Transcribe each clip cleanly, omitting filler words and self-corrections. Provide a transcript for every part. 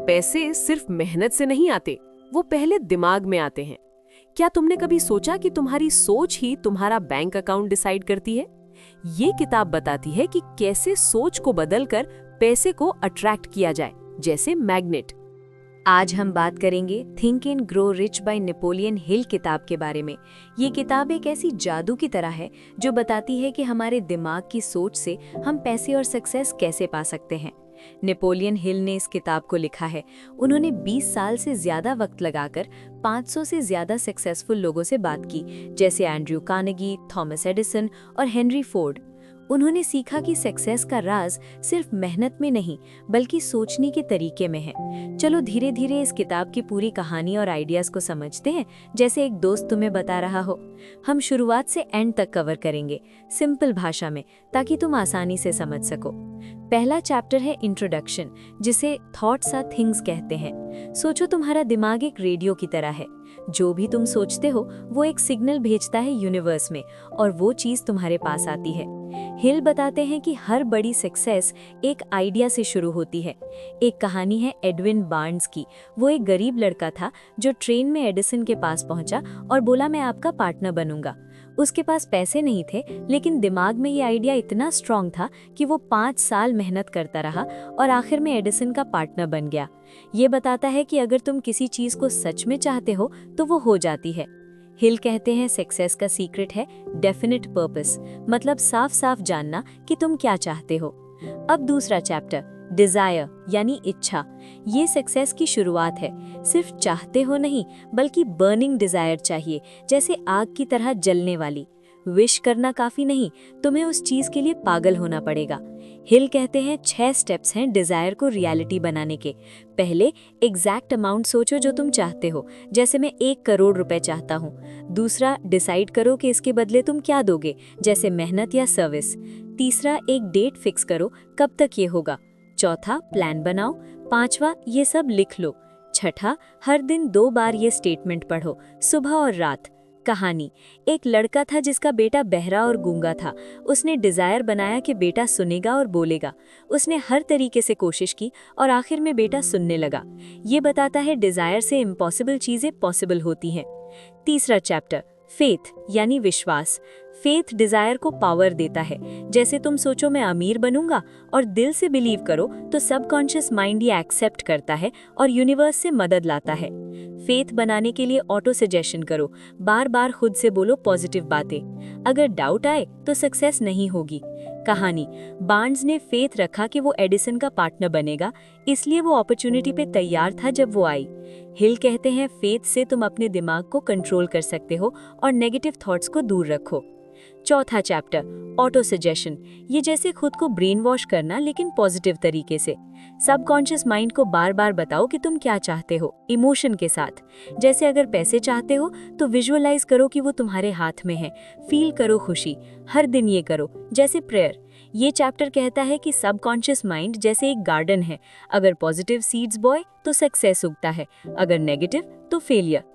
पैसे सिर्फ मेहनत से नहीं आते, वो पहले दिमाग में आते हैं। क्या तुमने कभी सोचा कि तुम्हारी सोच ही तुम्हारा बैंक अकाउंट डिसाइड करती है? ये किताब बताती है कि कैसे सोच को बदलकर पैसे को अट्रैक्ट किया जाए, जैसे मैग्नेट। आज हम बात करेंगे think and grow rich by Napoleon Hill किताब के बारे में। ये किताब एक ऐसी जादू की तरह है जो बताती है कि हमारे दिमाग की सोच से हम पैसे और सक्सेस कैसे पा सकते हैं। नेपोलियन हिल ने इस किताब को लिखा है। उन्होंने 20 साल से ज्यादा वक्त लगाकर 500 से ज्यादा सक्सेसफुल लोगों से बात की, जैसे एंड्रयू कार्नेगी, थॉमस एडिसन और हेनरी फोर्ड। उन्होंने सीखा कि सक्सेस का राज सिर्फ मेहनत में नहीं बल्कि सोचने के तरीके में है। चलो धीरे धीरे इस किताब की पूरी कहानी और आइडियाज को समझते हैं, जैसे एक दोस्त तुम्हें बता रहा हो। हम शुरुआत से एंड तक कवर करेंगे, सिंपल भाषा में, ताकि तुम आसानी से समझ सको। पहला चैप्टर है इंट्रोडक्शन, जिसे थॉट्स आर थिंग्स कहते हैं। सोचो तुम्हारा दिमाग एक रेडियो की तरह है। जो भी तुम सोचते हो वो एक सिग्नल भेजता है यूनिवर्स में और वो चीज तुम्हारे पास आती है। हिल बताते हैं कि हर बड़ी सक्सेस एक आइडिया से शुरू होती है। एक कहानी है एडविन बार्न्स की। वो एक गरीब लड़का था जो ट्रेन में एडिसन के पास पहुंचा और बोला, मैं आपका पार्टनर बनूंगा। उसके पास पैसे नहीं थे, लेकिन दिमाग में ये आइडिया इतना स्ट्रांग था कि वो 5 साल मेहनत करता रहा और आखिर में एडिसन का पार्टनर बन गया। ये बताता है कि अगर तुम किसी चीज को सच में चाहते हो तो वो हो जाती है। हिल कहते हैं सक्सेस का सीक्रेट है डेफिनेट पर्पस, मतलब साफ साफ जानना कि तुम क्या चाहते हो। अब दूसरा चैप्टर, डिजायर यानी इच्छा। ये सक्सेस की शुरुआत है। सिर्फ चाहते हो नहीं बल्कि बर्निंग डिजायर चाहिए, जैसे आग की तरह जलने वाली। विश करना काफी नहीं, तुम्हें उस चीज के लिए पागल होना पड़ेगा। हिल कहते हैं 6 स्टेप्स हैं डिजायर को रियलिटी बनाने के। पहले एग्जैक्ट अमाउंट सोचो जो तुम चाहते हो, जैसे मैं 1 करोड़ रुपए चाहता हूँ। दूसरा, डिसाइड करो कि इसके बदले तुम क्या दोगे, जैसे मेहनत या सर्विस। तीसरा, एक डेट फिक्स करो कब तक ये होगा। चौथा, प्लान बनाओ। पांचवा, ये सब लिख लो। छठा, हर दिन 2 बार ये स्टेटमेंट पढ़ो, सुबह और रात। कहानी, एक लड़का था जिसका बेटा बहरा और गूंगा था। उसने डिजायर बनाया कि बेटा सुनेगा और बोलेगा। उसने हर तरीके से कोशिश की और आखिर में बेटा सुनने लगा। ये बताता है डिजायर से इम्पॉसिबल चीजें पॉसिबल होती हैं। तीसरा चैप्टर, फेथ यानी विश्वास। फेथ डिजायर को पावर देता है। जैसे तुम सोचो मैं अमीर बनूंगा और दिल से बिलीव करो तो सबकॉन्शियस माइंड ये एक्सेप्ट करता है और यूनिवर्स से मदद लाता है। फेथ बनाने के लिए ऑटो सजेशन करो, बार बार खुद से बोलो पॉजिटिव बातें। अगर डाउट आए तो सक्सेस नहीं होगी। कहानी, बार्न्स ने फेथ रखा कि वो एडिसन का पार्टनर बनेगा, इसलिए वो अपॉर्चुनिटी पे तैयार था जब वो आई। हिल कहते हैं फेथ से तुम अपने दिमाग को कंट्रोल कर सकते हो और नेगेटिव थॉट्स को दूर रखो। चौथा चैप्टर, ऑटो सजेशन। ये जैसे खुद को ब्रेन वॉश करना, लेकिन पॉजिटिव तरीके से। सबकॉन्शियस माइंड को बार बार बताओ कि तुम क्या चाहते हो, इमोशन के साथ। जैसे अगर पैसे चाहते हो तो विजुअलाइज करो कि वो तुम्हारे हाथ में है। फील करो खुशी, हर दिन ये करो, जैसे प्रेयर। ये चैप्टर कहता है कि सबकॉन्शियस माइंड जैसे एक गार्डन है। अगर पॉजिटिव सीड्स बोए तो सक्सेस उगता है, अगर नेगेटिव तो फेलियर।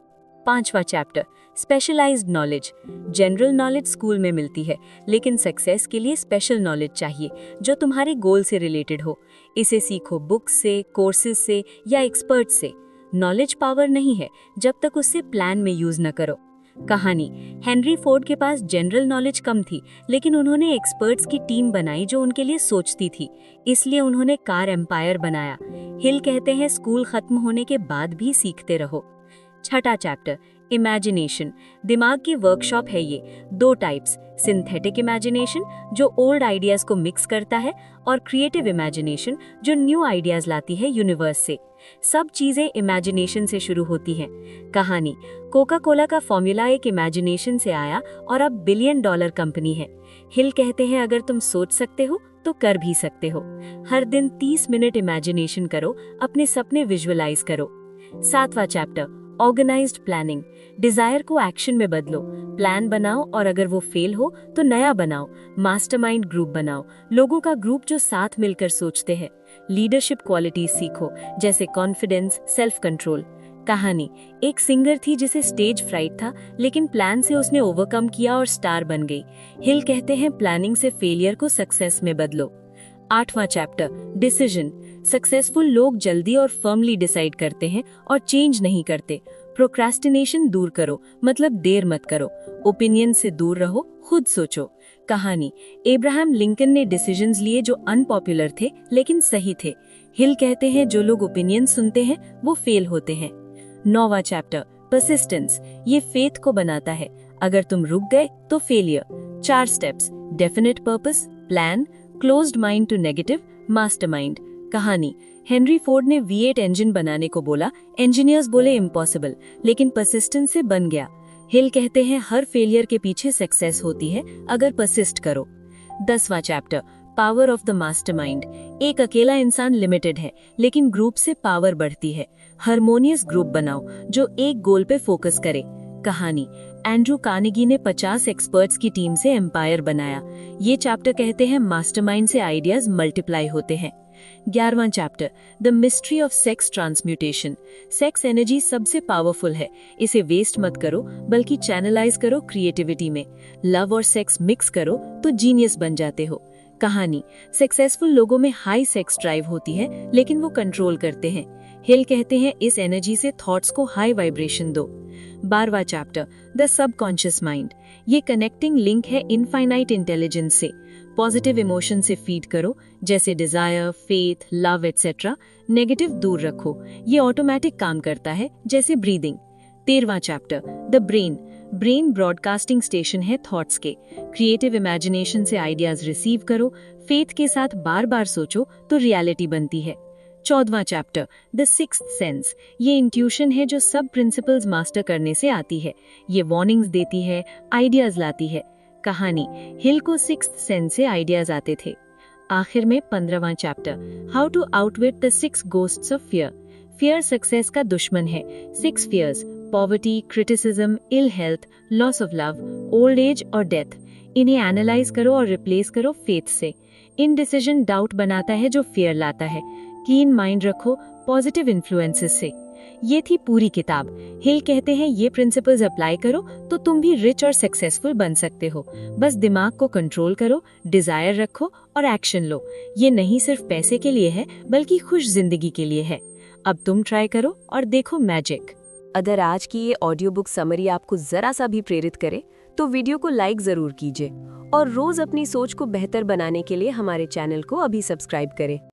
पांचवा chapter, specialised knowledge. General knowledge school में मिलती है, लेकिन सक्सेस के लिए स्पेशल नॉलेज चाहिए जो तुम्हारे गोल से रिलेटेड हो। इसे सीखो बुक्स से, कोर्सेज से या एक्सपर्ट से। नॉलेज पावर नहीं है जब तक उससे प्लान में यूज न करो। कहानी, हेनरी फोर्ड के पास जनरल नॉलेज कम थी, लेकिन उन्होंने एक्सपर्ट्स की टीम बनाई जो उनके लिए सोचती थी, इसलिए उन्होंने कार एम्पायर बनाया। हिल कहते हैं स्कूल खत्म होने के बाद भी सीखते रहो। छठा चैप्टर, इमेजिनेशन। दिमाग की वर्कशॉप है ये। 2 टाइप्स, सिंथेटिक इमेजिनेशन जो ओल्ड आइडियाज को मिक्स करता है, और क्रिएटिव इमेजिनेशन जो न्यू आइडियाज लाती है यूनिवर्स से। सब चीजें इमेजिनेशन से शुरू होती हैं। कहानी, कोका कोला का फॉर्मूला एक इमेजिनेशन से आया और अब $1 बिलियन कंपनी है। हिल कहते हैं अगर तुम सोच सकते हो तो कर भी सकते हो। हर दिन 30 मिनट इमेजिनेशन करो, अपने सपने विजुअलाइज करो। 7वां चैप्टर, ऑर्गेनाइज्ड प्लानिंग। डिजायर को एक्शन में बदलो। प्लान बनाओ और अगर वो फेल हो तो नया बनाओ। मास्टरमाइंड ग्रुप बनाओ, लोगों का ग्रुप जो साथ मिलकर सोचते हैं। लीडरशिप क्वालिटीज सीखो, जैसे कॉन्फिडेंस, सेल्फ कंट्रोल। कहानी, एक सिंगर थी जिसे स्टेज फ्राइट था, लेकिन प्लान से उसने ओवरकम किया और स्टार बन गई। हिल कहते हैं प्लानिंग से फेलियर को सक्सेस में बदलो। 8वां चैप्टर, डिसीजन। सक्सेसफुल लोग जल्दी और फर्मली डिसाइड करते हैं और चेंज नहीं करते। प्रोक्रास्टिनेशन दूर करो, मतलब देर मत करो। ओपिनियन से दूर रहो, खुद सोचो। कहानी, एब्राहम लिंकन ने डिसीजंस लिए जो अनपॉपुलर थे लेकिन सही थे। हिल कहते हैं जो लोग ओपिनियन सुनते हैं वो फेल होते हैं। 9वां चैप्टर, परसिस्टेंस, ये फेथ को बनाता है। अगर तुम रुक गए तो failure. 4 steps, definite purpose, plan, closed mind to negative, mastermind. कहानी, हेनरी फोर्ड ने V8 इंजन बनाने को बोला, इंजीनियर्स बोले इम्पॉसिबल, लेकिन परसिस्टेंस से बन गया। हिल कहते हैं हर फेलियर के पीछे सक्सेस होती है अगर परसिस्ट करो। 10वां chapter, power of the mastermind. एक अकेला इंसान लिमिटेड है, लेकिन ग्रुप से पावर बढ़ती है। हार्मोनियस ग्रुप बनाओ जो एक गोल पे फोकस करे। कहानी, एंड्रू कार्नेगी ने 50 एक्सपर्ट्स की टीम से एम्पायर बनाया। ये चैप्टर कहते हैं मास्टरमाइंड से आइडियाज मल्टीप्लाई होते हैं। 11वां chapter, the mystery of sex transmutation. Sex energy सबसे पावरफुल है, इसे वेस्ट मत करो बल्कि चैनलाइज करो क्रिएटिविटी में। लव और सेक्स मिक्स करो तो जीनियस बन जाते हो। कहानी, सक्सेसफुल लोगों में हाई सेक्स ड्राइव होती है लेकिन वो कंट्रोल करते हैं। हिल कहते हैं इस एनर्जी से थॉट्स को हाई वाइब्रेशन दो। 12वां चैप्टर, द सबकॉन्शियस माइंड। ये कनेक्टिंग लिंक है इनफाइनाइट इंटेलिजेंस से। पॉजिटिव इमोशन से फीड करो, जैसे desire, faith, love etcetera. Negative दूर रखो, ये ऑटोमेटिक काम करता है, जैसे ब्रीदिंग। 13वां chapter, the brain. Brain broadcasting station है थॉट्स के। क्रिएटिव इमेजिनेशन से आइडियाज रिसीव करो, फेथ के साथ बार बार सोचो तो रियलिटी बनती है। 14वां चैप्टर, द सिक्स्थ सेंस। ये इंट्यूशन है जो सब प्रिंसिपल्स मास्टर करने से आती है। ये वार्निंग्स देती है, आइडियाज लाती है। कहानी, हिल को सिक्स्थ सेंस से आइडियाज आते थे। आखिर में 15वां chapter, how to outwit the 6 ghosts of fear. Fear success का दुश्मन है। 6 fears, poverty, criticism, ill health, loss of love, old age और डेथ। इन्हें एनालाइज करो और रिप्लेस करो फेथ से। इनडिसीजन डाउट बनाता है जो फियर लाता है। क्लीन माइंड रखो पॉजिटिव इन्फ्लुएंसेस से। ये थी पूरी किताब। हिल कहते हैं ये प्रिंसिपल्स अप्लाई करो तो तुम भी रिच और सक्सेसफुल बन सकते हो। बस दिमाग को कंट्रोल करो, डिजायर रखो और एक्शन लो। ये नहीं सिर्फ पैसे के लिए है बल्कि खुश जिंदगी के लिए है। अब तुम ट्राई करो और देखो मैजिक। अगर आज की ये ऑडियो बुक समरी आपको जरा सा भी प्रेरित करे तो वीडियो को लाइक जरूर कीजिए और रोज अपनी सोच को बेहतर बनाने के लिए हमारे चैनल को अभी सब्सक्राइब करें।